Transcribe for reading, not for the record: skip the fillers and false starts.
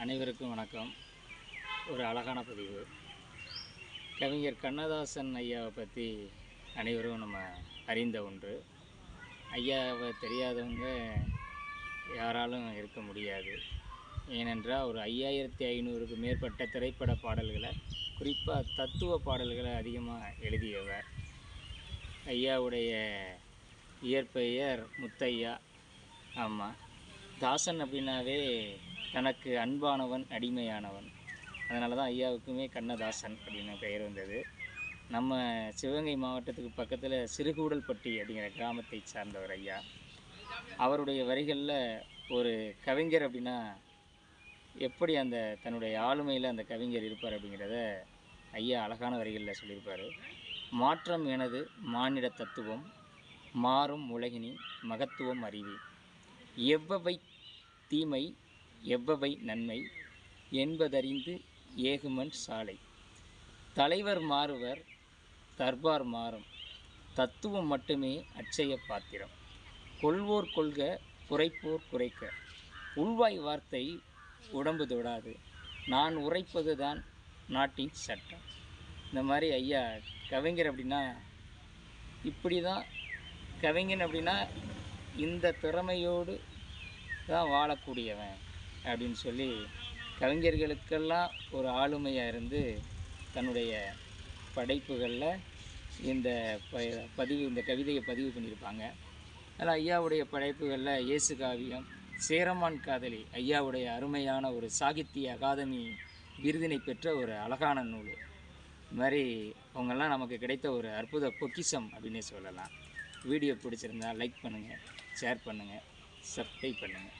அனைவருக்கும் வணக்கம். ஒரு அழகான பதிவு. கவிஞர் கண்ணதாசன் ஐயாவை பற்றி அனைவரும் நம்ம அறிந்த ஒன்று. ஐயாவை தெரியாதவங்க யாராலும் இருக்க முடியாது. ஏனென்றால் ஒரு 5500க்கு மேற்பட்ட திரைப்பட பாடல்களை, குறிப்பாக தத்துவ பாடல்களை அதிகமாக எழுதியவர். ஐயாவுடைய இயற்பெயர் முத்தையா. ஆமாம், தாசன் அப்படின்னாவே தனக்கு அன்பானவன், அடிமையானவன். அதனால தான் ஐயாவுக்குமே கண்ணதாசன் அப்படின்னு பெயர் வந்தது. நம்ம சிவகங்கை மாவட்டத்துக்கு பக்கத்தில் சிறுகூடல்பட்டி அப்படிங்கிற கிராமத்தை சார்ந்தவர் ஐயா. அவருடைய வரிகளில் ஒரு கவிஞர் அப்படின்னா எப்படி அந்த தன்னுடைய ஆளுமையில் அந்த கவிஞர் இருப்பார் அப்படிங்கிறத ஐயா அழகான வரிகளில் சொல்லியிருப்பார். மாற்றம் எனது மானிட தத்துவம், மாறும் உலகினின் மகத்துவம் அறிவி, எவ்வவை தீமை எவ்வவை நன்மை என்பதறிந்து ஏகுமன் சாலை, தலைவர் மாறுவர் தர்பார் மாறும், தத்துவம் மட்டுமே அட்சய பாத்திரம், கொள்வோர் கொள்க குறைப்போர் குறைக்க, உள்வாய் வார்த்தை உடம்பு தொடாது, நான் உரைப்பது தான் நாட்டின் சட்டம். இந்த மாதிரி ஐயா கவிஞர் அப்படின்னா இப்படி தான். கவிஞன் அப்படின்னா இந்த திறமையோடு தான் வாழக்கூடியவன் அப்படின்னு சொல்லி கவிஞர்களுக்கெல்லாம் ஒரு ஆளுமையாக இருந்து தன்னுடைய படைப்புகளில் இந்த இந்த கவிதையை பதிவு பண்ணியிருப்பாங்க. அதில் ஐயாவுடைய படைப்புகளில் இயேசு காவியம், சேரமான் காதலி ஐயாவுடைய அருமையான ஒரு சாகித்ய அகாதமி விருதினை பெற்ற ஒரு அழகான நூல். இது மாதிரி அவங்கெல்லாம் நமக்கு கிடைத்த ஒரு அற்புத பொக்கிஷம் அப்படின்னே சொல்லலாம். வீடியோ பிடிச்சிருந்தால் லைக் பண்ணுங்கள், ஷேர் பண்ணுங்கள், சப்ஸ்கிரைப் பண்ணுங்கள்.